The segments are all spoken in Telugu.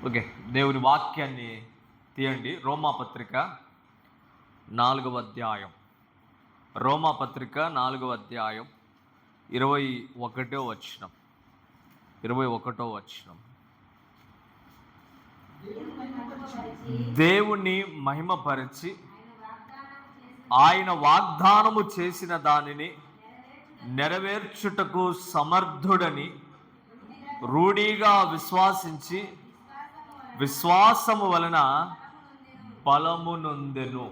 ఓకే, దేవుని వాక్యాన్ని తీయండి. రోమాపత్రిక 4వ అధ్యాయం. రోమాపత్రిక 4వ అధ్యాయం 21వ వచనం. దేవుని మహిమపరిచి ఆయన వాగ్దానము చేసిన దానిని నెరవేర్చుటకు సమర్థుడని రూఢిగా విశ్వాసించి విశ్వాసము వలన బలము నొందెను.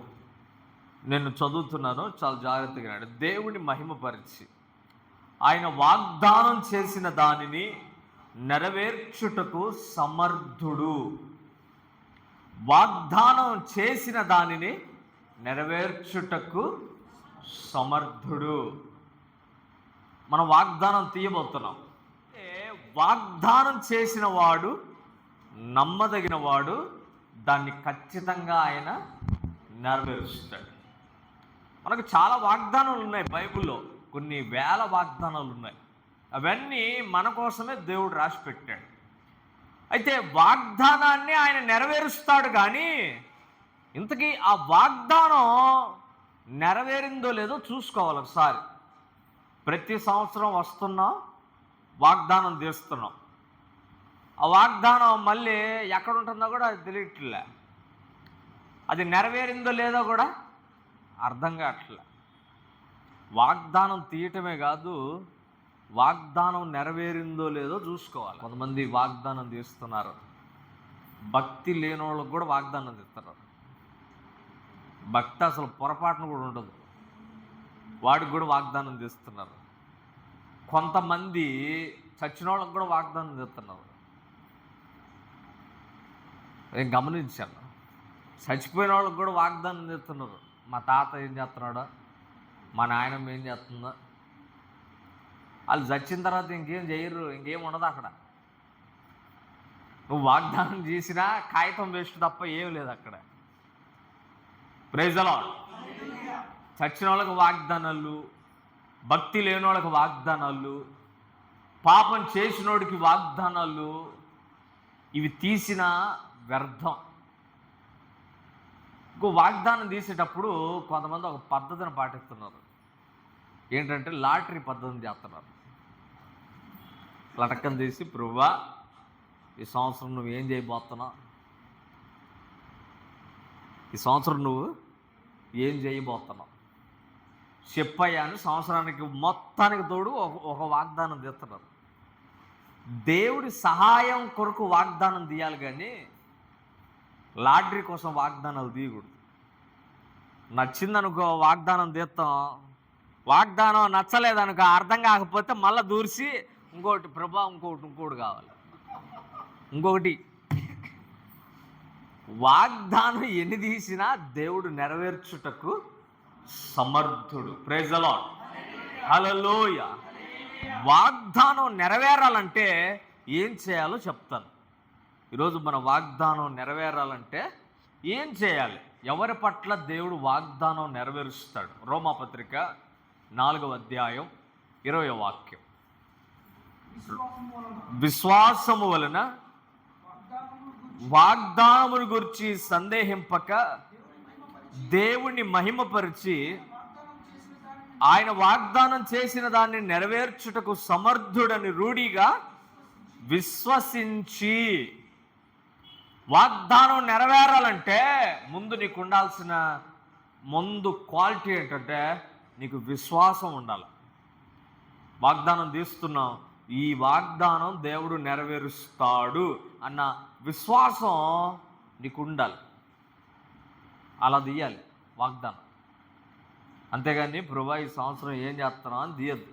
నేను చదువుతున్నాను, చాలా జాగ్రత్తగా. దేవుని మహిమపరిచి ఆయన వాగ్దానం చేసిన దానిని నెరవేర్చుటకు సమర్థుడు. వాగ్దానం చేసిన దానిని నెరవేర్చుటకు సమర్థుడు. మనం వాగ్దానం తీయబోతున్నాం. వాగ్దానం చేసిన వాడు నమ్మదగిన వాడు, దాన్ని ఖచ్చితంగా ఆయన నెరవేరుస్తాడు. మనకు చాలా వాగ్దానాలు ఉన్నాయి బైబిల్లో, కొన్ని వేల వాగ్దానాలు ఉన్నాయి. అవన్నీ మన కోసమే దేవుడు రాసి పెట్టాడు. అయితే వాగ్దానాన్ని ఆయన నెరవేరుస్తాడు. కానీ ఇంతకీ ఆ వాగ్దానం నెరవేరిందో లేదో చూసుకోవాలి ఒకసారి. ప్రతి సంవత్సరం వస్తున్నాం, వాగ్దానం తీస్తున్నాం. ఆ వాగ్దానం మళ్ళీ ఎక్కడ ఉంటుందో కూడా అది తెలియట్లే. అది నెరవేరిందో లేదో కూడా అర్థం కావట్లే. వాగ్దానం తీయటమే కాదు, వాగ్దానం నెరవేరిందో లేదో చూసుకోవాలి. కొంతమంది వాగ్దానం తీస్తున్నారు, భక్తి లేని వాళ్ళకు కూడా వాగ్దానం తీస్తున్నారు. భక్తి అసలు పొరపాటును కూడా ఉండదు, వాడికి కూడా వాగ్దానం తీస్తున్నారు. కొంతమంది చచ్చిన వాళ్ళకు కూడా వాగ్దానం తీస్తున్నారు. నేను గమనించాను, చచ్చిపోయిన వాళ్ళకి కూడా వాగ్దానం చేస్తున్నారు. మా తాత ఏం చేస్తున్నాడో, మా నాయనమ్మ ఏం చేస్తుందో. వాళ్ళు చచ్చిన తర్వాత ఇంకేం చేయరు, ఇంకేం ఉండదు అక్కడ. నువ్వు వాగ్దానం చేసినా కాగితం వేస్ట్ తప్ప ఏం లేదు అక్కడ. Praise the Lord. చచ్చిన వాళ్ళకి వాగ్దానాలు, భక్తి లేని వాళ్ళకి వాగ్దానాలు, పాపం చేసినోడికి వాగ్దానాలు, ఇవి తీసిన వ్యర్థం. ఇంకో వాగ్దానం తీసేటప్పుడు కొంతమంది ఒక పద్ధతిని పాటిస్తున్నారు. ఏంటంటే లాటరీ పద్ధతిని చేస్తున్నారు. లటకం తీసి, ప్రభువా ఈ సంవత్సరం నువ్వు ఏం చేయబోతున్నావు, ఈ సంవత్సరం నువ్వు ఏం చేయబోతున్నావు చెప్పయ్యాను. సంవత్సరానికి మొత్తానికి తోడు ఒక వాగ్దానం తీస్తున్నారు. దేవుడి సహాయం కొరకు వాగ్దానం తీయాలి, కానీ లాటరీ కోసం వాగ్దానాలు తీయకూడదు. నచ్చిందనుకో వాగ్దానం తీస్తాం, వాగ్దానం నచ్చలేదనుకో, అర్థం కాకపోతే మళ్ళీ దూర్చి ఇంకోటి ప్రభా ఇంకోటి కావాలి, ఇంకొకటి. వాగ్దానం ఎన్ని తీసినా దేవుడు నెరవేర్చుటకు సమర్థుడు. Praise the Lord. హల్లెలూయా. వాగ్దానం నెరవేరాలంటే ఏం చేయాలో చెప్తాను ఈరోజు. మన వాగ్దానం నెరవేరాలంటే ఏం చేయాలి, ఎవరి పట్ల దేవుడు వాగ్దానం నెరవేరుస్తాడు? రోమాపత్రిక 4వ అధ్యాయం 20వ వాక్యం. విశ్వాసము వలన వాగ్దానమును గురించి సందేహింపక దేవుణ్ణి మహిమపరిచి ఆయన వాగ్దానం చేసిన దాన్ని నెరవేర్చుటకు సమర్థుడని రూఢిగా విశ్వసించి. వాగ్దానం నెరవేరాలంటే ముందు నీకు ఉండాల్సిన క్వాలిటీ ఏంటంటే నీకు విశ్వాసం ఉండాలి. వాగ్దానం తీస్తున్నాం, ఈ వాగ్దానం దేవుడు నెరవేరుస్తాడు అన్న విశ్వాసం నీకు ఉండాలి. అలా తీయాలి వాగ్దానం. అంతేగాని ప్రభువా ఈ సంవత్సరం ఏం చేస్తున్నావు అని తీయద్దు.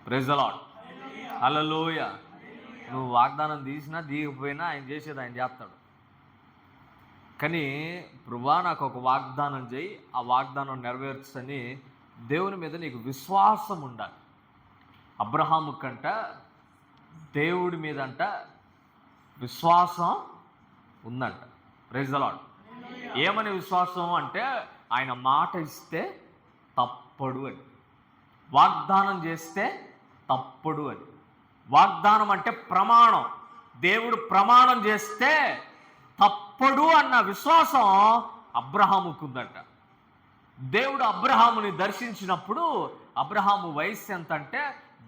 Praise the Lord. హల్లెలూయా. నువ్వు వాగ్దానం తీసినా తీయకపోయినా ఆయన చేసేది ఆయన చేస్తాడు. కానీ ప్రభువా నాకు ఒక వాగ్దానం చేయి, ఆ వాగ్దానం నెరవేర్చని దేవుని మీద నీకు విశ్వాసం ఉండాలి. అబ్రహాము కంట దేవుడి మీదంట విశ్వాసం ఉందంట. Praise the Lord. ఏమని విశ్వాసం అంటే ఆయన మాట ఇస్తే తప్పడు అని, వాగ్దానం చేస్తే తప్పడు అని. వాగ్దానం అంటే ప్రమాణం. దేవుడు ప్రమాణం చేస్తే తప్పడు అన్న విశ్వాసం అబ్రహాముకుందట. దేవుడు అబ్రహాముని దర్శించినప్పుడు అబ్రహాము వయస్సు ఎంత అంటే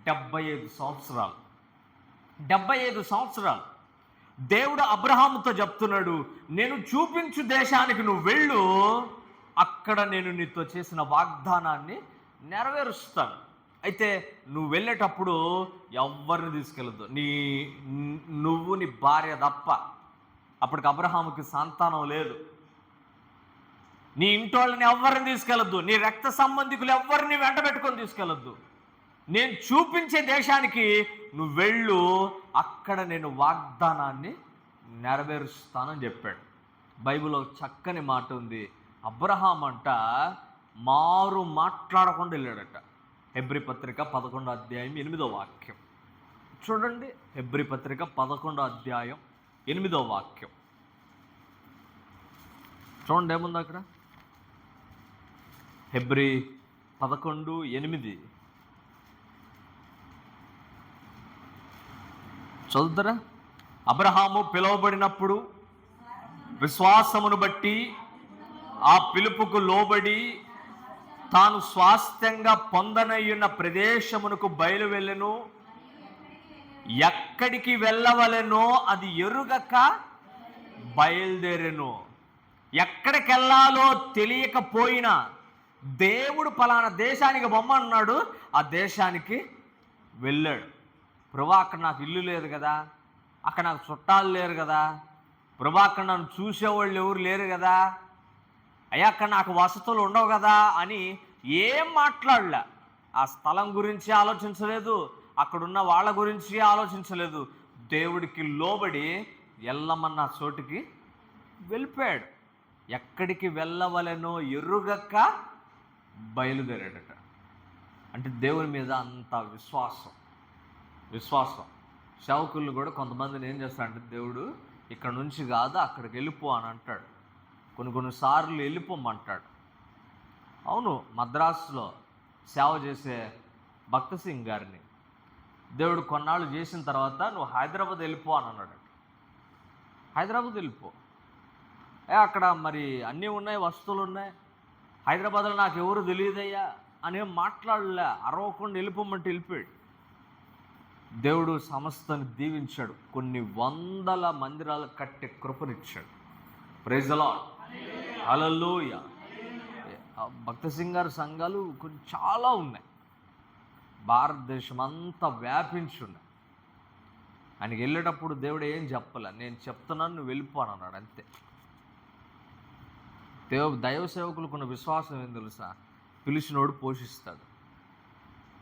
75 సంవత్సరాలు. 75 సంవత్సరాలు. దేవుడు అబ్రహాముతో చెప్తున్నాడు, నేను చూపించు దేశానికి నువ్వు వెళ్ళు, అక్కడ నేను నీతో చేసిన వాగ్దానాన్ని నెరవేరుస్తాను. అయితే నువ్వు వెళ్ళేటప్పుడు ఎవరిని తీసుకెళ్ళదు, నువ్వు నీ భార్య తప్ప. అప్పటికి అబ్రహాముకి సంతానం లేదు. నీ ఇంటి వాళ్ళని ఎవరిని తీసుకెళ్ళొద్దు, నీ రక్త సంబంధికులు ఎవరిని వెంట పెట్టుకొని తీసుకెళ్ళొద్దు. నేను చూపించే దేశానికి నువ్వు వెళ్ళు, అక్కడ నేను వాగ్దానాన్ని నెరవేరుస్తానని చెప్పాడు. బైబిల్లో చక్కని మాట ఉంది. అబ్రహాం అంట మారు మాట్లాడకుండా వెళ్ళాడట. హెబ్రీ పత్రిక 11వ అధ్యాయం 8వ వాక్యం చూడండి. హెబ్రీ పత్రిక 11వ అధ్యాయం 8వ వాక్యం చూడండి, ఏముంది అక్కడ? హెబ్రీ 11:8 చదువుతారా? అబ్రహాము పిలువబడినప్పుడు విశ్వాసమును బట్టి ఆ పిలుపుకు లోబడి తాను స్వాస్థ్యంగా పొందనయ్యున్న ప్రదేశమునకు బయలు వెళ్ళెను. ఎక్కడికి వెళ్ళవలెనో అది ఎరుగక బయలుదేరెను. ఎక్కడికి వెళ్ళాలో తెలియకపోయినా దేవుడు పలానా దేశానికి బొమ్మన్నాడు, ఆ దేశానికి వెళ్ళాడు. ప్రభా, అక్కడ నాకు ఇల్లు లేదు కదా, అక్కడ నాకు చుట్టాలు లేరు కదా, ప్రభా అక్కడ నన్ను చూసేవాళ్ళు ఎవరు లేరు కదా, అయ్యా అక్కడ నాకు వసతులు ఉండవు కదా అని ఏం మాట్లాడలే. ఆ స్థలం గురించి ఆలోచించలేదు, అక్కడున్న వాళ్ళ గురించి ఆలోచించలేదు. దేవుడికి లోబడి వెళ్ళమన్న చోటికి వెళ్ళిపోయాడు. ఎక్కడికి వెళ్ళవలెనో ఎరుగక బయలుదేరాడట. అంటే దేవుని మీద అంత విశ్వాసం. సేవకులు కూడా కొంతమందిని ఏం చేస్తాడంటే, దేవుడు ఇక్కడ నుంచి కాదు అక్కడికి వెళ్ళిపో అని అంటాడు. కొన్నిసార్లు వెళ్ళిపోమంటాడు. అవును, మద్రాసులో సేవ చేసే భక్త సింగ్ గారిని దేవుడు కొన్నాళ్ళు చేసిన తర్వాత నువ్వు హైదరాబాద్ వెళ్ళిపో అని అన్నాడు. హైదరాబాద్ వెళ్ళిపో, అక్కడ మరి అన్నీ ఉన్నాయి, వస్తువులు ఉన్నాయి, హైదరాబాద్లో నాకు ఎవరు తెలియదయ్యా అనేం మాట్లాడలే. అరవకుండా వెళ్ళిపోమంటే వెళ్ళిపోయాడు. దేవుడు సమస్తని దీవించాడు. కొన్ని వందల మందిరాలు కట్టే కృపనిచ్చాడు. ప్రైజ్ ది లార్డ్, హల్లెలూయా. భక్త సింగ్ గారి సంఘాలు కొన్ని చాలా ఉన్నాయి, భారతదేశం అంతా వ్యాపించి ఉన్నాయి. ఆయనకి వెళ్ళేటప్పుడు దేవుడు ఏం చెప్పలే, నేను చెప్తున్నాను నువ్వు వెళ్ళిపోను అన్నాడు, అంతే. దైవ సేవకులకు ఉన్న విశ్వాసం ఏం తెలుసా? పిలిచినోడు పోషిస్తాడు,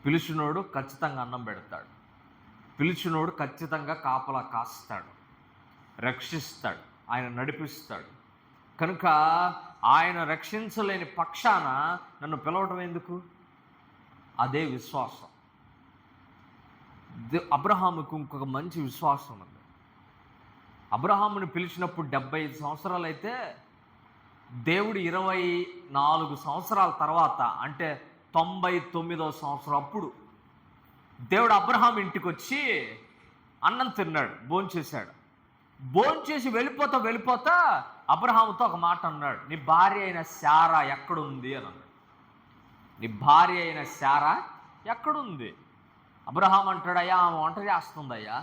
పిలిచినోడు ఖచ్చితంగా అన్నం పెడతాడు, పిలిచినోడు ఖచ్చితంగా కాపలా కాస్తాడు, రక్షిస్తాడు, ఆయన నడిపిస్తాడు. కనుక ఆయన రక్షించలేని పక్షాన నన్ను పిలవటం ఎందుకు? అదే విశ్వాసం. అబ్రహాముకు ఇంకొక మంచి విశ్వాసం ఉంది. అబ్రహాముని పిలిచినప్పుడు 75 సంవత్సరాలు అయితే, దేవుడు 24 సంవత్సరాల తర్వాత అంటే 99వ సంవత్సరం అప్పుడు దేవుడు అబ్రహాం ఇంటికి వచ్చి అన్నం తిన్నాడు, భోంచేశాడు. భోంచేసి వెళ్ళిపోతా అబ్రహాముతో ఒక మాట అన్నాడు, నీ భార్య అయిన శారా ఎక్కడుంది అని అన్నాడు. నీ భార్య అయిన శారా ఎక్కడుంది? అబ్రహాం అంటాడు, అయ్యా ఆమె వంట చేస్తుందయ్యా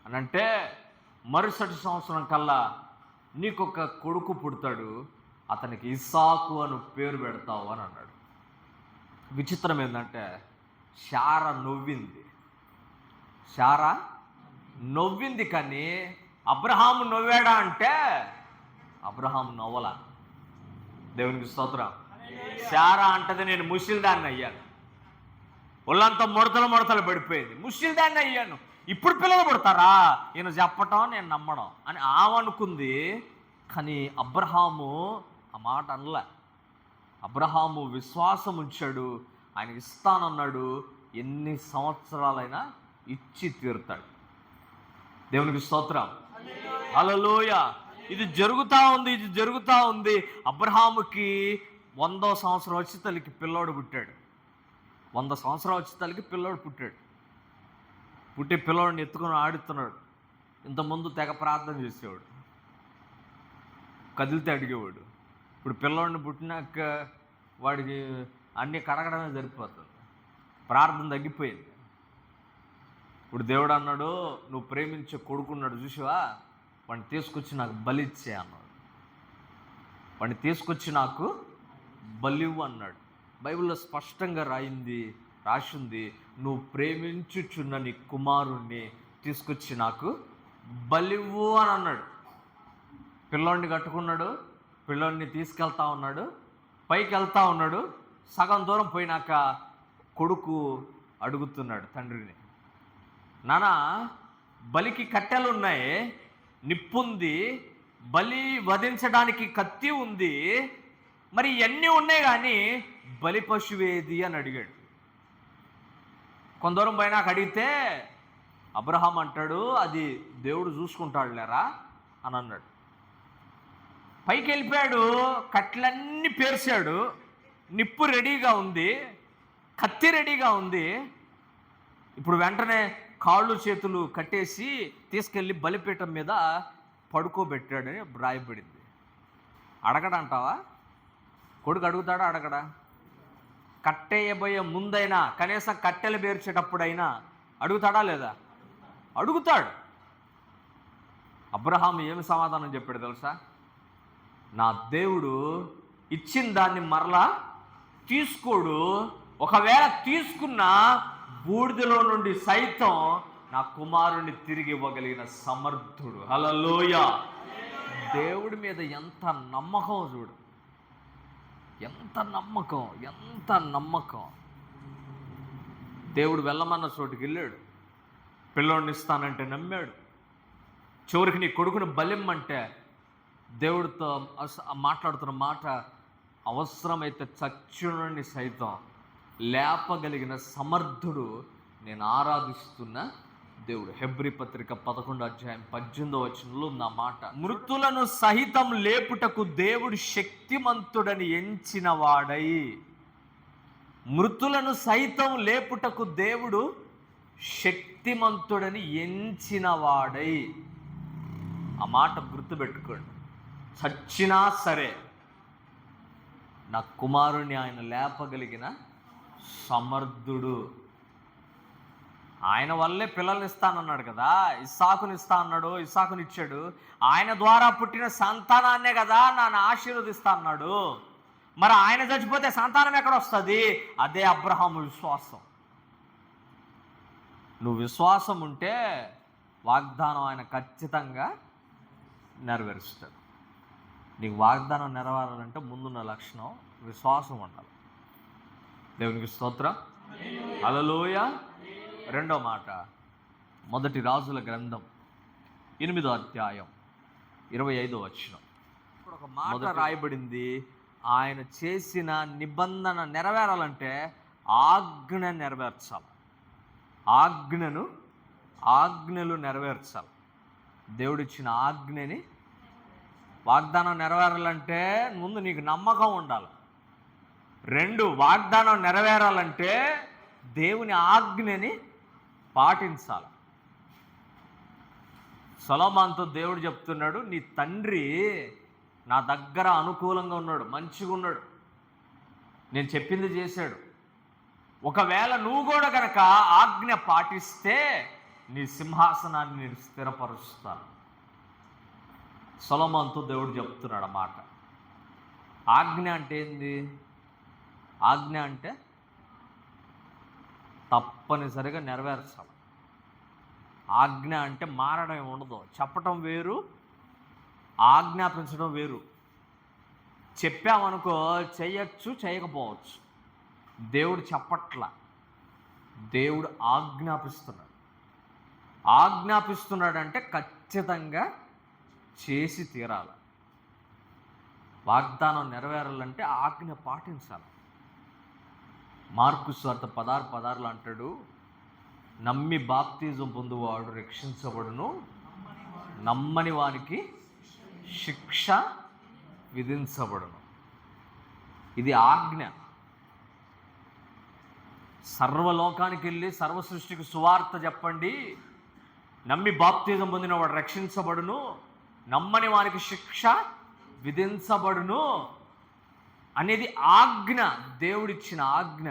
అని అంటే, మరుసటి సంవత్సరం కల్లా నీకొక కొడుకు పుడతాడు, అతనికి ఇస్సాకు అని పేరు పెడతావు అని అన్నాడు. విచిత్రం ఏంటంటే, శారా నవ్వింది కానీ అబ్రహాము నవ్వాడా అంటే అబ్రహాము నవ్వలా. దేవునికి స్తోత్రం. శారా అంటది, నేను ముసిల్దాన్ని అయ్యాను, ఒళ్ళంతా ముడతలు పడిపోయింది, ముసిల్దాన్ని అయ్యాను, ఇప్పుడు పిల్లలు పుడతారా ఈయన చెప్పటం నేను నమ్మడం అని ఆమె అనుకుంది. కానీ అబ్రహాము ఆ మాట అనలే. అబ్రహాము విశ్వాసం ఉంచాడు, ఆయనకి ఇస్తానన్నాడు, ఎన్ని సంవత్సరాలైనా ఇచ్చి తీరుతాడు. దేవునికి స్తోత్రం, హల్లెలూయా. ఇది జరుగుతూ ఉంది. అబ్రహాముకి 100వ సంవత్సరం వచ్చి తల్లికి పిల్లోడు పుట్టాడు. 100 సంవత్సరాలు వచ్చి తల్లికి పిల్లోడు పుట్టాడు. పుట్టి పిల్లోడిని ఎత్తుకొని ఆడుతున్నాడు. ఇంతకుముందు తెగ ప్రార్థన చేసేవాడు, కదిలితే అడిగేవాడు. ఇప్పుడు పిల్లవాడిని పుట్టినాక వాడికి అన్నీ కడగడమే సరిపోతుంది, ప్రార్థన తగ్గిపోయింది. ఇప్పుడు దేవుడు అన్నాడు, నువ్వు ప్రేమించే కొడుకున్నాడు చూసావా, వాడిని తీసుకొచ్చి నాకు బలిచ్చే అన్నాడు. వాడిని తీసుకొచ్చి నాకు బలివ్వు అన్నాడు. బైబిల్లో స్పష్టంగా రాసింది, నువ్వు ప్రేమించుచున్న నీ కుమారుణ్ణి తీసుకొచ్చి నాకు బలివ్వు అని అన్నాడు. పిల్లోడిని కట్టుకున్నాడు, పిల్లోడిని తీసుకెళ్తా ఉన్నాడు, పైకి వెళ్తా ఉన్నాడు. సగం దూరం పోయినాక కొడుకు అడుగుతున్నాడు తండ్రిని, నాన్న బలికి కట్టెలు ఉన్నాయి, నిప్పుంది, బలి వధించడానికి కత్తి ఉంది, మరి ఇవన్నీ ఉన్నాయి కానీ బలి పశువేది అని అడిగాడు. కొంత దూరం పోయినాక అడిగితే అబ్రహాం అంటాడు, అది దేవుడు చూసుకుంటాడు లేరా అని అన్నాడు. పైకి వెళ్ళిపోయాడు, కట్లన్నీ పేర్చాడు, నిప్పు రెడీగా ఉంది, కత్తి రెడీగా ఉంది. ఇప్పుడు వెంటనే కాళ్ళు చేతులు కట్టేసి తీసుకెళ్ళి బలిపీఠం మీద పడుకోబెట్టాడని రాయబడింది. అడగడంటావా? కొడుకు అడుగుతాడా? అడగడా? కట్టేయబోయే ముందైనా, కనీసం కట్టెలు పేర్చేటప్పుడైనా అడుగుతాడా లేదా? అడుగుతాడు. అబ్రహాం ఏమి సమాధానం చెప్పాడు తెలుసా? నా దేవుడు ఇచ్చిన దాన్ని మరలా తీసుకోడు, ఒకవేళ తీసుకున్నా బూడిదలో నుండి సైతం నా కుమారుణ్ణి తిరిగి ఇవ్వగలిగిన సమర్థుడు. హల్లెలూయా! దేవుడి మీద ఎంత నమ్మకం చూడు, ఎంత నమ్మకం, ఎంత నమ్మకం. దేవుడు వెళ్ళమన్న చోటుకి వెళ్ళాడు, పిల్లోడిని ఇస్తానంటే నమ్మాడు. చివరికి నీ కొడుకుని బలిమ్మంటే దేవుడితో మాట్లాడుతున్న మాట, అవసరమైతే చచ్చుని సైతం లేపగలిగిన సమర్థుడు నేను ఆరాధిస్తున్న దేవుడు. హెబ్రీ పత్రిక 11:18 నా మాట, మృతులను సహితం లేపుటకు దేవుడు శక్తిమంతుడని ఎంచిన వాడై. మృతులను సైతం లేపుటకు దేవుడు శక్తిమంతుడని ఎంచిన వాడై. ఆ మాట గుర్తుపెట్టుకోండి. చచ్చినా సరే నా కుమారుని ఆయన లేపగలిగిన సమర్థుడు. ఆయన వల్లే పిల్లల్ని ఇస్తానన్నాడు కదా, ఇస్సాకుని ఇస్తా అన్నాడు, ఇస్సాకుని ఇచ్చాడు. ఆయన ద్వారా పుట్టిన సంతానాన్నే కదా నన్ను ఆశీర్వదిస్తా అన్నాడు. మరి ఆయన చచ్చిపోతే సంతానం ఎక్కడ వస్తుంది? అదే అబ్రహాము విశ్వాసం. నువ్వు విశ్వాసం ఉంటే వాగ్దానం ఆయన ఖచ్చితంగా నెరవేరుస్తాడు. నీకు వాగ్దానం నెరవేరాలంటే ముందున్న లక్షణం విశ్వాసం ఉండాలి. దేవునికి స్తోత్రం. హల్లెలూయా. రెండో మాట, మొదటి రాజుల గ్రంథం 8:25. ఇప్పుడు ఒక మాట రాయబడింది, ఆయన చేసిన నిబంధన నెరవేరాలంటే ఆజ్ఞ నెరవేర్చాలి. ఆజ్ఞలు నెరవేర్చాలి. దేవుడిచ్చిన ఆజ్ఞని, వాగ్దానం నెరవేరాలంటే ముందు నీకు నమ్మకం ఉండాలి. 2, వాగ్దానం నెరవేరాలంటే దేవుని ఆజ్ఞని పాటించాలి. సొలొమోనుతో దేవుడు చెప్తున్నాడు, నీ తండ్రి నా దగ్గర అనుకూలంగా ఉన్నాడు, మంచిగా ఉన్నాడు, నేను చెప్పింది చేశాడు. ఒకవేళ నువ్వు కూడా కనుక ఆజ్ఞ పాటిస్తే నీ సింహాసనాన్ని నేను స్థిరపరుస్తాను. సొలొమోనుతో దేవుడు చెప్తున్నాడు అన్నమాట. ఆజ్ఞ అంటే ఏంది? ఆజ్ఞ అంటే తప్పనిసరిగా నెరవేర్చాలి. ఆజ్ఞ అంటే మారడం ఉండదు. చెప్పటం వేరు, ఆజ్ఞాపించడం వేరు. చెప్పామనుకో చేయొచ్చు, చేయకపోవచ్చు. దేవుడు చెప్పట్లా, దేవుడు ఆజ్ఞాపిస్తున్నాడంటే ఖచ్చితంగా చేసి తీరాలి. వాగ్దానం నెరవేరాలంటే ఆజ్ఞ పాటించాలి. మార్కు సువార్త 16:16 అంటాడు, నమ్మి బాప్తిజం పొందువాడు రక్షించబడును, నమ్మని వానికి శిక్ష విధించబడును. ఇది ఆజ్ఞ. సర్వలోకానికి వెళ్ళి సర్వ సృష్టికి సువార్త చెప్పండి, నమ్మి బాప్తిజం పొందిన వాడు రక్షించబడును, నమ్మని వారికి శిక్ష విధించబడును అనేది ఆజ్ఞ, దేవుడిచ్చిన ఆజ్ఞ.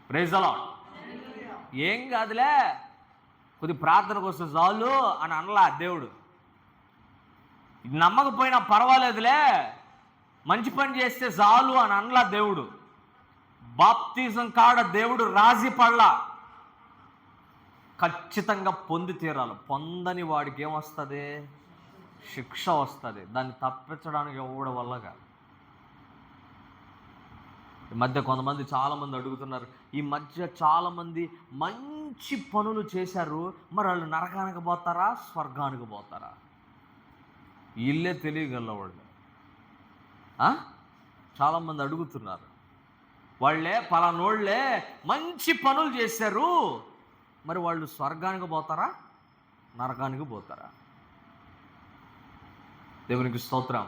Praise the Lord. ఏం కాదులే, కొద్ది ప్రార్థనకు వస్తే చాలు అని అనలా దేవుడు. నమ్మకపోయినా పర్వాలేదులే, మంచి పని చేస్తే చాలు అని అనలా దేవుడు. బాప్తిజం కాడ దేవుడు రాజీ పడలా, ఖచ్చితంగా పొంది తీరాలి. పొందని వాడికి ఏమొస్తుంది? శిక్ష వస్తుంది. దాన్ని తప్పించడానికి ఎవడి వల్ల కాదు. ఈ మధ్య కొంతమంది చాలామంది అడుగుతున్నారు, ఈ మధ్య చాలామంది మంచి పనులు చేశారు, మరి వాళ్ళు నరకానికి పోతారా స్వర్గానికి పోతారా? వీళ్ళే తెలియగల వాళ్ళు. చాలామంది అడుగుతున్నారు, వాళ్ళే పలానోళ్ళే మంచి పనులు చేశారు, మరి వాళ్ళు స్వర్గానికి పోతారా నరకానికి పోతారా? దేవునికి స్తోత్రం.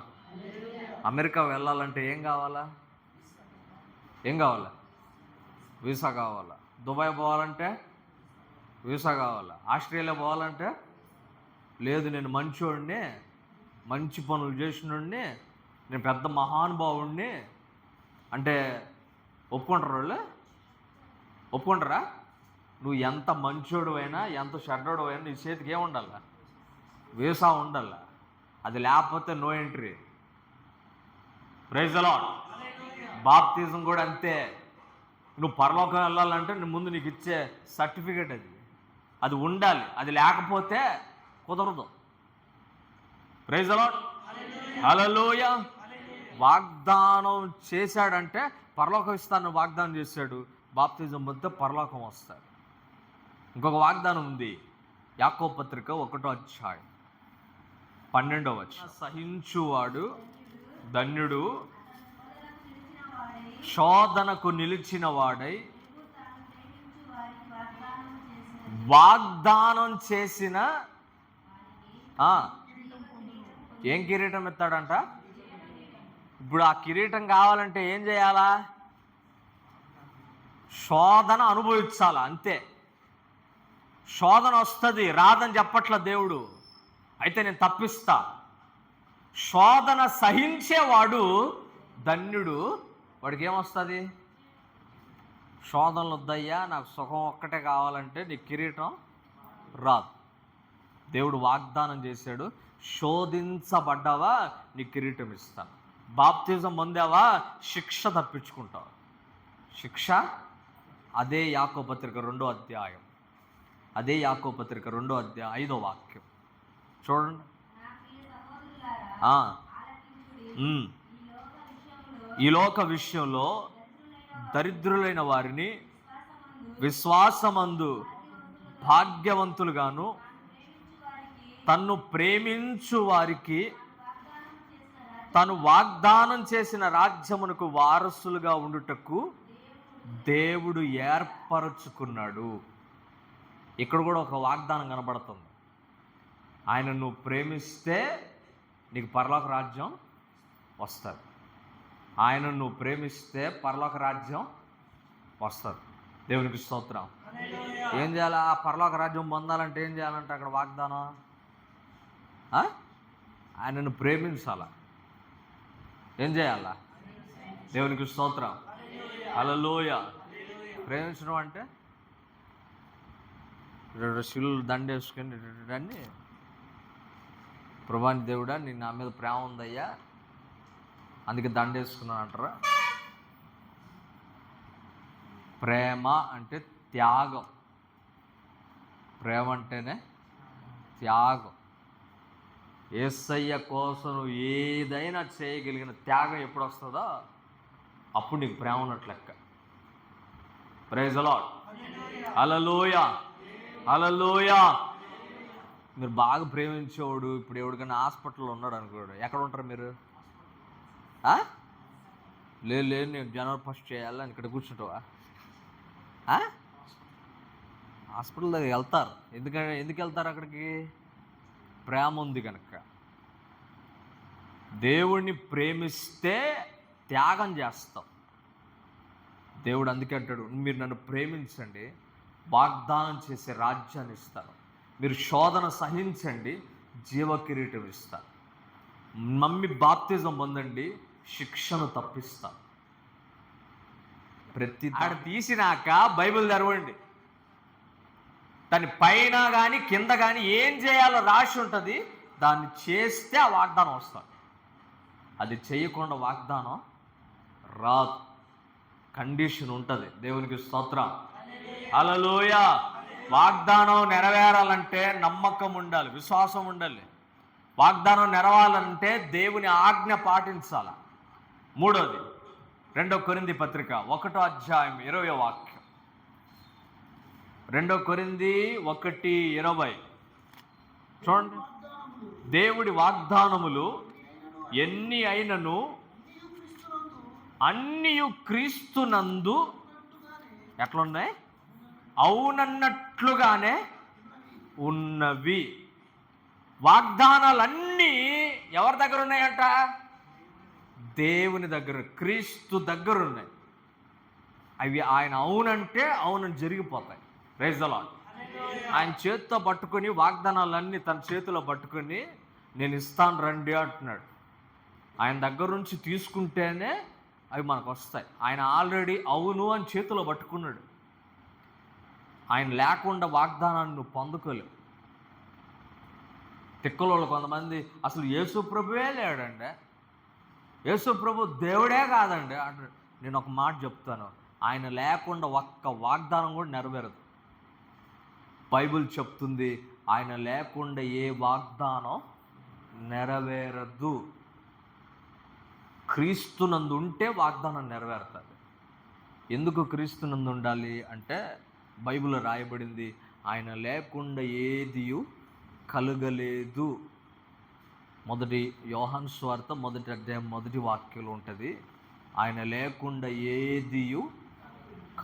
అమెరికా వెళ్ళాలంటే ఏం కావాలా? వీసా కావాలా? దుబాయ్ పోవాలంటే వీసా కావాలా? ఆస్ట్రేలియా పోవాలంటే లేదు, నేను మంచోడిని, మంచి పనులు చేసినోడిని, నేను పెద్ద మహానుభావుడిని అంటే ఒప్పుకుంటారు వాళ్ళు? ఒప్పుకుంటారా? నువ్వు ఎంత మంచోడు అయినా, ఎంత చెడ్డోడు అయినా, నీ చేతికి ఏముండాలా? వీసా ఉండాలా. అది లేకపోతే no entry. Praise the Lord. బాప్తిజం కూడా అంతే. నువ్వు పరలోకం వెళ్ళాలంటే ముందు నీకు ఇచ్చే సర్టిఫికేట్ అది ఉండాలి. అది లేకపోతే కుదరదు. Praise the Lord. హల్లెలూయా. వాగ్దానం చేశాడంటే పరలోకం ఇస్తాను వాగ్దానం చేశాడు. బాప్తిజం పొందితే పరలోకం వస్తాడు. ఇంకొక వాగ్దానం ఉంది, యాకోబు పత్రిక 1వ అధ్యాయం 12వ వచనం. సహించువాడు ధన్యుడు, శోధనకు నిలిచిన వాడై వాగ్దానం చేసిన ఏం కిరీటం ఇస్తాడంట? ఇప్పుడు ఆ కిరీటం కావాలంటే ఏం చేయాలా? శోధన అనుభవించాలా, అంతే. శోధన వస్తుంది, రాదని చెప్పట్ల దేవుడు, అయితే నేను తప్పిస్తా. శోధన సహించేవాడు ధన్యుడు. వాడికి ఏమొస్తుంది? శోధనలు వద్దయ్యా, నాకు సుఖం ఒక్కటే కావాలంటే నీ కిరీటం రాదు. దేవుడు వాగ్దానం చేశాడు, శోధించబడ్డావా నీ కిరీటం ఇస్తాను. బాప్తిజం పొందావా శిక్ష తప్పించుకుంటావు. శిక్ష అదే యాకోబు పత్రిక 2వ అధ్యాయం, అదే యాకోబు పత్రిక 2వ అధ్యాయం 5వ వాక్యం చూడండి. ఈ లోక విషయంలో దరిద్రులైన వారిని విశ్వాసమందు భాగ్యవంతులుగాను, తన్ను ప్రేమించు వారికి తను వాగ్దానం చేసిన రాజ్యమునకు వారసులుగా ఉండుటకు దేవుడు ఏర్పరచుకున్నాడు. ఇక్కడ కూడా ఒక వాగ్దానం కనబడుతుంది. ఆయన నువ్వు ప్రేమిస్తే నీకు పరలోక రాజ్యం వస్తుంది. ఆయన నువ్వు ప్రేమిస్తే పరలోక రాజ్యం వస్తుంది. దేవునికి స్తోత్రం. ఏం చేయాలా? ఆ పరలోక రాజ్యం పొందాలంటే ఏం చేయాలంటే అక్కడ వాగ్దానం, ఆయనను ప్రేమించాలా. ఏం చేయాలా? దేవునికి స్తోత్రం. హల్లెలూయా. ప్రేమించడం అంటే శిలువలు దండేసుకుని దాన్ని, ప్రభువా దేవుడా నీ నా మీద ప్రేమ ఉందయ్యా అందుకే దండేసుకున్నాను అంటారా? ప్రేమ అంటే త్యాగం. ప్రేమ అంటేనే త్యాగం. యేసయ్య కోసం నువ్వు ఏదైనా చేయగలిగిన త్యాగం ఎప్పుడు వస్తుందో అప్పుడు నీకు ప్రేమ ఉన్నట్లు లెక్క. Praise the Lord. Hallelujah, hallelujah. మీరు బాగా ప్రేమించేవాడు ఇప్పుడు ఎవరికైనా హాస్పిటల్లో ఉన్నాడు అనుకోడు, ఎక్కడ ఉంటారు మీరు? లేదు నేను జనవరి 1 చేయాలని ఇక్కడ కూర్చుంటావా? హాస్పిటల్ దగ్గర వెళ్తారు. ఎందుకు వెళ్తారు అక్కడికి? ప్రేమ ఉంది కనుక. దేవుణ్ణి ప్రేమిస్తే త్యాగం చేస్తాం. దేవుడు అందుకే అంటాడు, మీరు నన్ను ప్రేమించండి, వాగ్దానం చేసే రాజ్యాన్ని ఇస్తాను. మీరు శోధన సహించండి, జీవ కిరీటం ఇస్తా. నమ్మి బాప్తిజం పొందండి, శిక్షను తప్పిస్తా. ప్రతి ఆడ తీసినాక బైబిల్ తెరవండి, దాని పైన కానీ కింద కానీ ఏం చేయాలో రాసి ఉంటుంది. దాన్ని చేస్తే ఆ వాగ్దానం వస్తుంది. అది చేయకుండా వాగ్దానం రాదు. కండిషన్ ఉంటుంది. దేవునికి స్తోత్రం. హల్లెలూయా. వాగ్దానం నెరవేరాలంటే నమ్మకం ఉండాలి, విశ్వాసం ఉండాలి. వాగ్దానం నెరవేరాలంటే దేవుని ఆజ్ఞ పాటించాలి. మూడోది 2 కొరింథీ పత్రిక 1వ అధ్యాయం 20వ వాక్యం. 2 కొరింథీ 1:20 చూడండి. దేవుడి వాగ్దానములు ఎన్ని అయినను అన్నియు క్రీస్తునందు ఎట్లున్నాయి? అవునన్నట్లుగానే ఉన్నవి. వాగ్దానాలన్నీ ఎవరి దగ్గర ఉన్నాయంట? దేవుని దగ్గర, క్రీస్తు దగ్గర ఉన్నాయి. అవి ఆయన అవునంటే అవునని జరిగిపోతాయి. Praise the Lord. ఆయన చేతితో పట్టుకొని వాగ్దానాలన్నీ తన చేతిలో పట్టుకొని నేను ఇస్తాను రండి అంటున్నాడు. ఆయన దగ్గర నుంచి తీసుకుంటేనే అవి మనకు వస్తాయి. ఆయన ఆల్రెడీ అవును అని చేతిలో పట్టుకున్నాడు. ఆయన లేకుండా వాగ్దానాన్ని నువ్వు పొందుకోలేవు. తిక్కలోళ్ళు కొంతమంది అసలు యేసు ప్రభువే లేడండి, యేసు ప్రభు దేవుడే కాదండి అంటారు. నేను ఒక మాట చెప్తాను, ఆయన లేకుండా ఒక్క వాగ్దానం కూడా నెరవేరదు. బైబిల్ చెప్తుంది ఆయన లేకుండా ఏ వాగ్దానం నెరవేరదు. క్రీస్తునందు ఉంటే వాగ్దానం నెరవేరుతుంది. ఎందుకు క్రీస్తునందు ఉండాలి అంటే బైబిల్లో రాయబడింది, ఆయన లేకుండా ఏదియు కలుగలేదు. 1 యోహాను సువార్త 1వ అధ్యాయం 1వ వాక్యంలో ఉంటుంది, ఆయన లేకుండా ఏదియు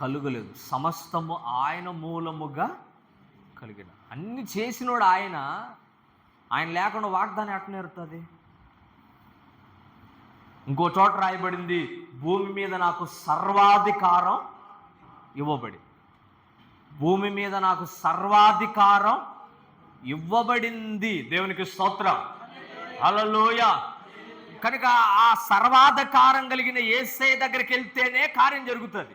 కలుగలేదు, సమస్తము ఆయన మూలముగా కలిగిన. అన్ని చేసినోడు ఆయన. ఆయన లేకుండా వాగ్దానం ఎట్లా నేరుతుంది? ఇంకో చోట రాయబడింది, భూమి మీద నాకు సర్వాధికారం ఇవ్వబడి. భూమి మీద నాకు సర్వాధికారం ఇవ్వబడింది. దేవునికి స్తోత్రం. హల్లెలూయా. కనుక ఆ సర్వాధికారం కలిగిన యేసయ్య దగ్గరికి వెళ్తేనే కార్యం జరుగుతుంది.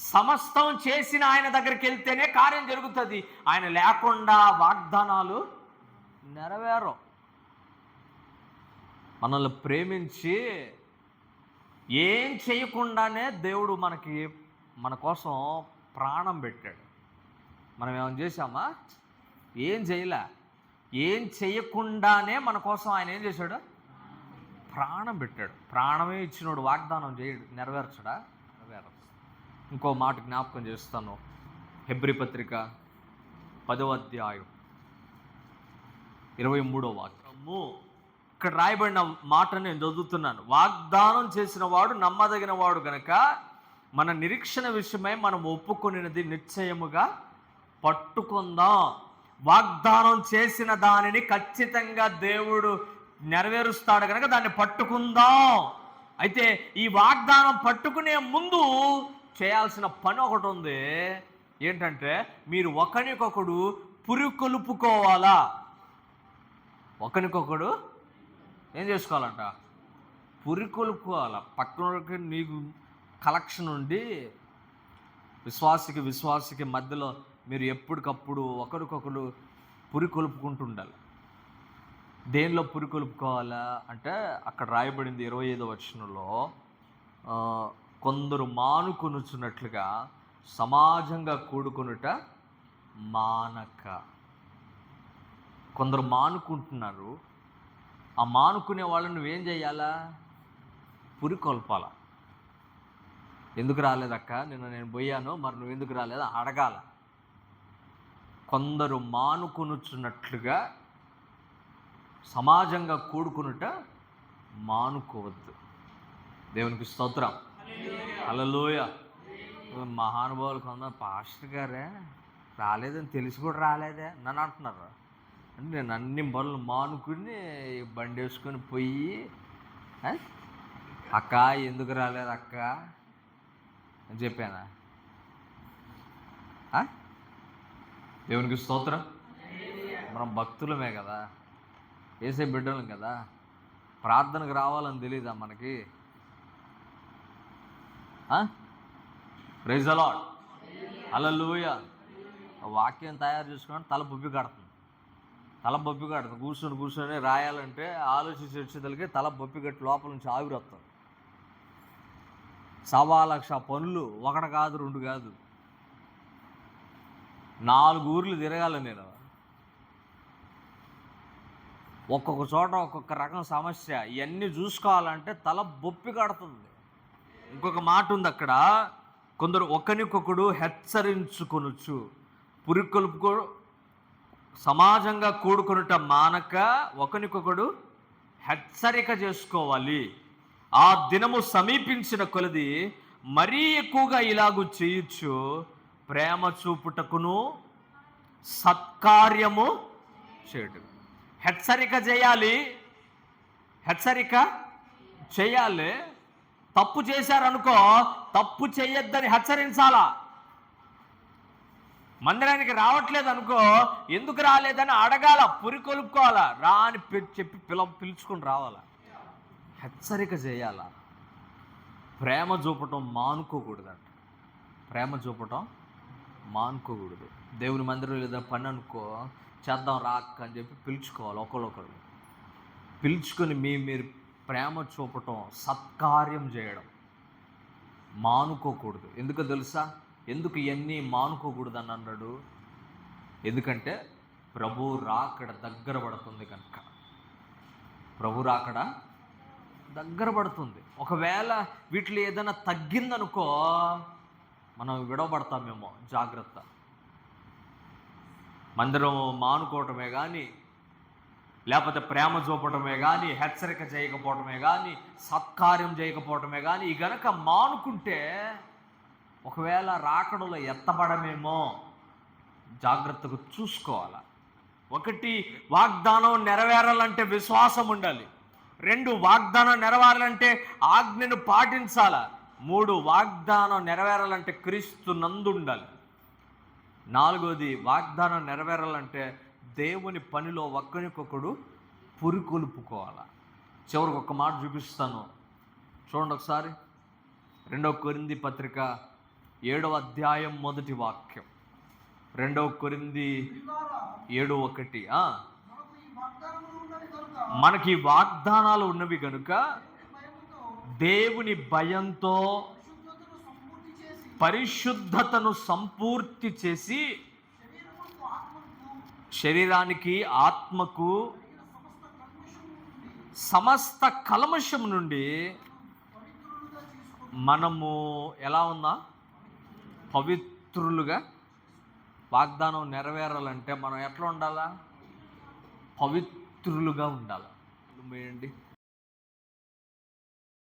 సమస్తం చేసిన ఆయన దగ్గరికి వెళ్తేనే కార్యం జరుగుతుంది. ఆయన లేకుండా వాగ్దానాలు నెరవేరవు. మనల్ని ప్రేమించి ఏం చేయకుండానే దేవుడు మన కోసం ప్రాణం పెట్టాడు. మనం ఏమైనా చేశామా? ఏం చేయలే. ఏం చేయకుండానే మన కోసం ఆయన ఏం చేశాడు? ప్రాణం పెట్టాడు. ప్రాణమే ఇచ్చినోడు వాగ్దానం చేయడు, నెరవేర్చడా? నెరవేరదు. ఇంకో మాట జ్ఞాపకం చేస్తాను. హెబ్రీ పత్రిక 10వ అధ్యాయం 23వ వాక్యము. ఇక్కడ రాయబడిన మాట నేను చదువుతున్నాను. వాగ్దానం చేసిన వాడు నమ్మదగిన వాడు గనక మన నిరీక్షణ విషయమై మనం ఒప్పుకొనినది నిశ్చయముగా పట్టుకుందాం. వాగ్దానం చేసిన దానిని ఖచ్చితంగా దేవుడు నెరవేరుస్తాడు కనుక దాన్ని పట్టుకుందాం. అయితే ఈ వాగ్దానం పట్టుకునే ముందు చేయాల్సిన పని ఒకటి ఉంది. ఏంటంటే మీరు ఒకరికొకడు పురికొలుపుకోవాలా. ఒకరికొకడు ఏం చేసుకోవాలంట? పురికొలుపుకోవాలా. పక్కనకి నీకు కలెక్షన్ ఉండి విశ్వాసికి మధ్యలో మీరు ఎప్పటికప్పుడు ఒకరికొకరు పురికొలుపుకుంటూ ఉండాలి. దేనిలో పురికొలుపుకోవాలా అంటే అక్కడ రాయబడింది 25వ వచనంలో, కొందరు మానుకొనుచున్నట్లుగా సమాజంగా కూడుకొనుట మానక. కొందరు మానుకుంటున్నారు. ఆ మానుకునే వాళ్ళని నువ్వేం చేయాలా? పురికొల్పాల. ఎందుకు రాలేదక్క, నేను పోయాను, మరి నువ్వు ఎందుకు రాలేదా అడగాల. కొందరు మానుకొనుచున్నట్లుగా సమాజంగా కూడుకునుట మానుకోవద్దు. దేవునికి స్తోత్రం. హల్లెలూయా. మహానుభావులు కొందరు పాస్టర్ గారే రాలేదని తెలిసి కూడా రాలేదే నన్ను అంటున్నారు. అంటే నేను అన్ని పనులు మానుకుని బండి వేసుకొని పోయి, అక్క ఎందుకు రాలేదు అక్క అని చెప్పానా? దేవునికి స్తోత్రం. మనం భక్తులమే కదా, వేసే బిడ్డలం కదా, ప్రార్థనకు రావాలని తెలీదా మనకి? ప్రైజ్ ది లార్డ్, హల్లెలూయా. వాక్యం తయారు చేసుకుని తల బొప్పి కడుతుంది. కూర్చొని రాయాలంటే ఆలోచించి వచ్చేదలికి తల బొప్పి కట్టి లోపల నుంచి ఆవిరి వస్తుంది. 1,00,000 పనులు, 1 కాదు 2 కాదు, 4 ఊర్లు తిరగాలి నేను. ఒక్కొక్క చోట ఒక్కొక్క రకం సమస్య, ఇవన్నీ చూసుకోవాలంటే తల బొప్పి కడుతుంది. ఇంకొక మాట ఉంది అక్కడ, కొందరు ఒకరికొకడు హెచ్చరించుకొనొచ్చు, పురికొల్పుకో సమాజంగా కూడుకొనుట మానక ఒకరికొకడు హెచ్చరిక చేసుకోవాలి. ఆ దినము సమీపించిన కొలది మరీ ఎక్కువగా ఇలాగూ చేయొచ్చు, ప్రేమ చూపుటకును సత్కార్యము చేయటం. హెచ్చరిక చేయాలి. తప్పు చేశారనుకో, తప్పు చేయొద్దని హెచ్చరించాలా. మందిరానికి రావట్లేదు అనుకో, ఎందుకు రాలేదని అడగాల, పురికొల్పుకోవాలా, రా అని చెప్పి పిలుచుకుని రావాలా. హెచ్చరిక చేయాలా. ప్రేమ చూపటం మానుకోకూడదంట. దేవుని మందిరం లేదా పని అనుకో, చేద్దాం రాక్క అని చెప్పి పిలుచుకోవాలి. ఒకరు పిలుచుకొని మీరు ప్రేమ చూపటం, సత్కార్యం చేయడం మానుకోకూడదు. ఎందుకో తెలుసా? ఎందుకు ఇవన్నీ మానుకోకూడదు అని అన్నాడు? ఎందుకంటే ప్రభు రాకడ దగ్గర పడుతుంది కనుక. ఒకవేళ వీటిలో ఏదైనా తగ్గిందనుకో, మనం విడవబడతామేమో. జాగ్రత్త. మందిరం మానుకోవటమే కానీ, లేకపోతే ప్రేమ చూపటమే కానీ, హెచ్చరిక చేయకపోవటమే కానీ, సత్కార్యం చేయకపోవటమే కానీ, ఈ గనక మానుకుంటే ఒకవేళ రాకడలో ఎత్తబడమేమో. జాగ్రత్తగా చూసుకోవాలి. 1, వాగ్దానం నెరవేరాలంటే విశ్వాసం ఉండాలి. 2, వాగ్దానం నెరవేరాలంటే ఆజ్ఞను పాటించాల. 3, వాగ్దానం నెరవేరాలంటే క్రీస్తు నందు ఉండాలి. 4, వాగ్దానం నెరవేరాలంటే దేవుని పనిలో ఒకరికొకడు పురికొల్పుకోవాలి. చివరికి ఒక మాట చూపిస్తాను, చూడండి ఒకసారి. 2 కొరింథీ పత్రిక 7వ అధ్యాయం 1వ వాక్యం. 2 కొరింథీ 7:1. మనకి వాగ్దానాలు ఉన్నవి కనుక దేవుని భయంతో పరిశుద్ధతను సంపూర్తి చేసి శరీరానికి ఆత్మకు సమస్త కల్మషం నుండి మనము ఎలా ఉన్నా పవిత్రులుగా. వాగ్దానం నెరవేరాలంటే మనం ఎట్లా ఉండాలా? పవిత్రులుగా ఉండాలి.